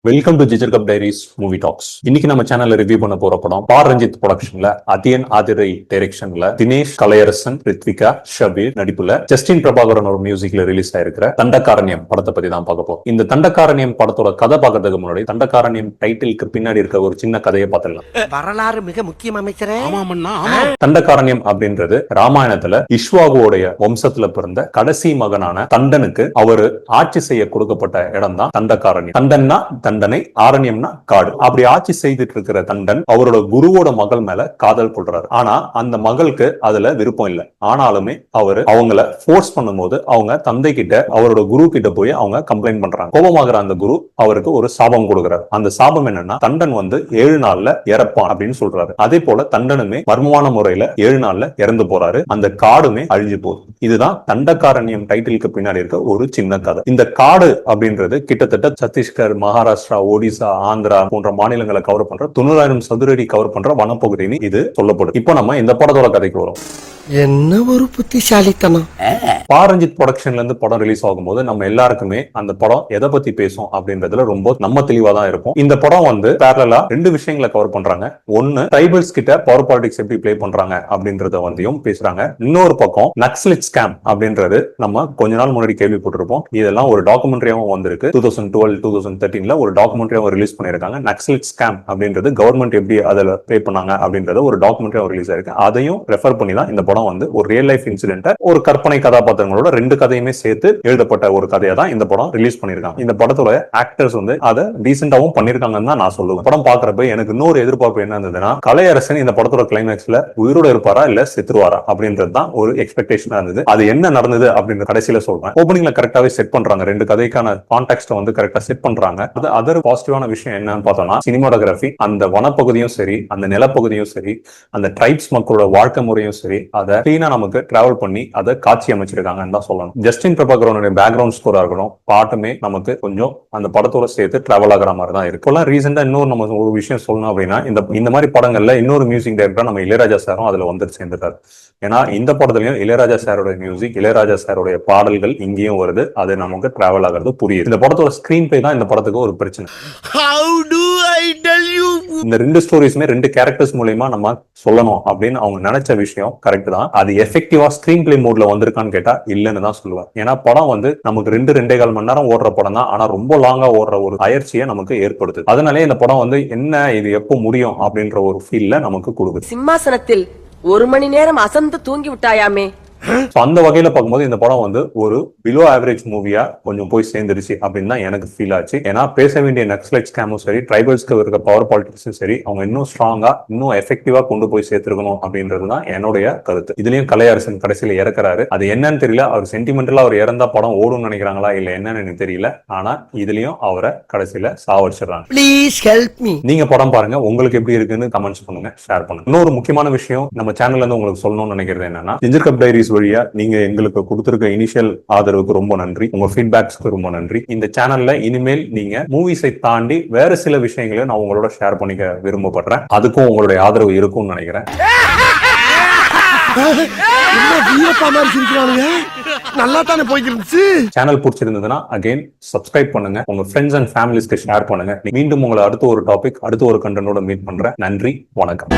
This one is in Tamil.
Welcome to ginger cup diaries movie talks. இன்னைக்கு நம்ம சேனல்ல ரிவ்யூ பண்ண போற படம் பார் ரஞ்சித் ப்ரொடக்ஷன்ல அதியன் ஆதிரை டைரக்ஷன்ல தினேஷ் கலையரசன், ரித்விகா, ஷபீர் நடிப்புல ஜஸ்டின் பிரபாகரன் ஒரு மியூசிக்ல ரிலீஸ் ஆயிருக்கிற தண்டகாரண்யம் படத்தை பத்தி தான் பார்க்க போறோம். இந்த தண்டகாரண்யம் படத்தோட கதை பார்க்கறதுக்கு முன்னாடி தண்டகாரண்யம் டைட்டிலுக்கு பின்னாடி இருக்க ஒரு சின்ன கதையை பார்த்துடலாம். வரலாறு மிக முக்கியம் அமைச்சரே. தண்டகாரண்யம் அப்படின்றது ராமாயணத்துல இஷ்வாகுவோடைய வம்சத்துல பிறந்த கடைசி மகனான தண்டனுக்கு அவரு ஆட்சி செய்ய கொடுக்கப்பட்ட இடம் தான் தண்டகாரண்யம். தண்டன்னா தண்டனை, ஆரண்யம்னா காடு. அப்படி ஆட்சி செய்துட்டு இருக்கிற தண்டன் அவரோட குருவோட மகள் மேல காதல் கொள்றாரு. ஆனா அந்த மகளுக்கு அதுல விருப்பம் இல்லை. ஆனாலுமே அவரு அவங்கள போர்ஸ் பண்ணும்போது அவங்க தந்தை கிட்ட அவரோட குரு கிட்ட போய் அவங்க கம்ப்ளைண்ட் பண்றாங்க. கோபமாகிற அந்த குரு அவருக்கு ஒரு சாபம் கொடுக்கிறார். அந்த சாபம் என்னன்னா தண்டன் 7 நாள்ல இறப்பான் அப்படின்னு சொல்றாரு. அதே போல தண்டனுமே மர்மமான முறையில 7 நாள்ல இறந்து போறாரு. அந்த காடுமே அழிஞ்சு போகுது. இதுதான் தண்டகாரண்யம் டைட்டிலுக்கு பின்னாடி இருக்க ஒரு சின்ன கதை. இந்த காடு அப்படின்றது கிட்டத்தட்ட சத்தீஸ்கர், மகாராஷ்டிரா, ஒடிசா, ஆந்திரா போன்ற மாநிலங்களை கவர் பண்ற 90,000 சதுரடி கவர் பண்ற வனப்பகுதின்னு இது சொல்லப்படுது. இப்போ நம்ம இந்த படத்தோட கதைக்கு வரும். என்ன ஒரு புத்திசாலித்தனம். பார் ரஞ்சித் ப்ரொடக்ஷன்ல இருந்து படம் ரிலீஸ் ஆகும்போது நம்ம எல்லாருக்குமே அந்த படம் எதை பத்தி பேசும் அப்படின்றதுல ரொம்ப நம்ம தெளிவா தான் இருக்கும். இந்த படம் பேரலா 2 விஷயங்களை கவர் பண்றாங்க. ஒன்னு, ட்ரைபல்ஸ் கிட்ட பவர் பாலிடிக்ஸ் எப்படி பிளே பண்றாங்க அப்படின்றத பேசுறாங்க. இன்னொரு பக்கம் நக்சலைட் ஸ்கேம் அப்படின்றது நம்ம கொஞ்ச நாள் முன்னாடி கேள்விப்பட்டிருப்போம். இதெல்லாம் ஒரு டாக்குமெண்ட்ரியாவும் வந்திருக்கு. 2012, 2013 ஒரு டாக்குமெண்ட்ரியாவும் ரிலீஸ் பண்ணிருக்காங்க. நக்சலைட் ஸ்கேம் அப்படின்றது கவர்மெண்ட் எப்படி அதுல பிளே பண்ணாங்க அப்படின்றது ஒரு டாக்குமெண்ட்ரியாவும் ரிலீஸ் ஆயிருக்கு. அதையும் ரெஃபர் பண்ணி தான் இந்த படம் ஒரு ரியல் லைஃப் இன்சிடென்ட், ஒரு கற்பனை கதாபாத்திரங்களோட 2 கதையுமே சேர்த்து எழுதப்பட்ட ஒரு கதையை தான் இந்த படம் ரிலீஸ் பண்ணிருக்காங்க. இந்த படத்தோட ஆக்டர்ஸ் அதை டீசென்டாவும் பண்ணிருக்காங்கன்னு தான் நான் சொல்லுவேன். படம் பாக்குறப்ப எனக்கு இன்னொரு எதிர்பார்ப்பு என்ன இருந்ததுன்னா, கலையரசன் இந்த படத்தோட கிளைமேக்ஸ்ல உயிரோட இருப்பாரா இல்ல செத்துருவாரா அப்படின்றது தான் ஒரு எக்ஸ்பெக்டேஷனா இருந்தது. அது என்ன நடந்தது அப்படின்னு கடைசியில சொல்றேன். ஓப்பனிங்ல கரெக்டாவே செட் பண்றாங்க. 2 கதைக்கான கான்டெக்ஸ்ட் கரெக்டா செட் பண்றாங்க. அது அதர் பாசிட்டிவான விஷயம் என்னன்னு பார்த்தோம்னா, சினிமாட்டோகிராஃபி, அந்த வனப்பகுதியும் சரி, அந்த நிலப்பகுதியும் சரி, அந்த ட்ரைப்ஸ் மக்களோட வாழ்க்கை முறையும் சரி, அதை கிளீனா நமக்கு டிராவல் பண்ணி அதை காட்சி அமைச்சிருக்காங்கன்னு தான் சொல்லணும். ஜஸ்டின் பிரபாகரனுடைய பேக்ரவுண்ட் ஸ்கோரா இருக்கணும், பாட்டுமே நமக்கு கொஞ்சம் அந்த படத்தோட சேர்த்து டிராவல் ஆகிற மாதிரி தான் இருக்கு. ரீசெண்டா இன்னொரு நம்ம ஒரு விஷயம் சொல்லணும் அப்படின்னா, இந்த மாதிரி படங்கள்ல இன்னொரு மியூசிக் டைரக்டர் நம்ம இளையராஜா சாரும் அதுல சேர்ந்துட்டாரு. ஏன்னா இந்த படத்துலயும் இளையராஜா சாரோட மியூசிக், இளையராஜா சாரோட பாடல்கள் இங்கேயும் வருது. அது நமக்கு டிராவல் ஆகிறது புரியுது. இந்த படத்தோட ஸ்கிரீன் பிளே தான் இந்த படத்துக்கு ஒரு பிரச்சனை. இந்த 2 ஸ்டோரிஸ்மே 2 கேரக்டர்ஸ் மூலமா நம்ம சொல்லணும் அப்படின்னு அவங்க நினைச்ச விஷயம் கரெக்ட் தான். அது எஃபெக்டிவா ஸ்கிரீன் பிளே மோட்ல வந்திருக்கான்னு கேட்டா இல்லன்னு தான் சொல்லுவேன். ஏன்னா படம் நமக்கு 2.25 மணி நேரம் ஓடுற படம் தான். ஆனா ரொம்ப லாங்கா ஓடுற ஒரு அயற்சியை நமக்கு ஏற்படுத்துது. அதனாலே இந்த படம் என்ன இது எப்போ முடியும் அப்படின்ற ஒரு ஃபீல்ல நமக்கு கொடுக்குது. சிம்மாசனத்தில் 1 மணி நேரம் அசந்து தூங்கி விட்டாயாமே. அந்த வகையில பார்க்கும்போது இந்த படம் ஒரு பிலோ ஆவரேஜ் மூவியா கொஞ்சம் போய் சேர்ந்துருச்சு அப்படின்னு தான் எனக்கு ஃபீல் ஆச்சு. ஏன்னா பேச வேண்டிய நக்சலைட் ஸ்கேமும் சரி, ட்ரைபல்ஸ்க்கு இருக்க பவர் பாலிடிக்ஸும் சரி, அவங்க இன்னும் ஸ்ட்ராங்கா, இன்னும் எஃபெக்டிவா கொண்டு போய் சேர்த்திருக்கணும் அப்படின்றது தான் என்னுடைய கருத்து. இதுலயும் கலையரசன் கடைசியில இறக்குறாரு. அது என்னன்னு தெரியல. அவர் சென்டிமெண்டலா அவர் இறந்தா படம் ஓடும்னு நினைக்கிறாங்களா இல்ல என்னன்னு எனக்கு தெரியல. ஆனா இதுலயும் அவரை கடைசியில சாவடிச்சிடறாங்க. Please help me. நீங்க படம் பாருங்க, உங்களுக்கு எப்படி இருக்குன்னு கமெண்ட்ஸ் பண்ணுங்க, ஷேர் பண்ணுங்க. இன்னொரு முக்கியமான விஷயம் நம்ம சேனல்ல இருந்து உங்களுக்கு சொல்லணும்னு நினைக்கிறது என்னன்னா, ஜிஞ்சர் கப் டைரிஸ் வழியா நீங்க எங்களுக்கு கொடுத்திருக்க இனிஷியல் ஆதரவுக்கு ரொம்ப நன்றி. உங்க ஃபீட்பேக்ஸ்க்கு ரொம்ப நன்றி. இந்த சேனல்ல இனிமேல் நீங்க மூவிஸை தாண்டி வேற சில விஷயங்களை நான் உங்களோட ஷேர் பண்ணிக்க விரும்பப்படுறேன். அதுக்கும் உங்களுடைய ஆதரவு இருக்கும்னு நினைக்கிறேன். சேனல் பிடிச்சிருந்ததுன்னா அகைன் சப்ஸ்கிரைப் பண்ணுங்க, உங்க ஃப்ரெண்ட்ஸ் அண்ட் ஃபேமிலிஸ்க்கு ஷேர் பண்ணுங்க. மீண்டும் உங்களை அடுத்த ஒரு டாபிக், அடுத்த ஒரு கண்டென்ட்டோட மீட் பண்றேன். நன்றி, வணக்கம்.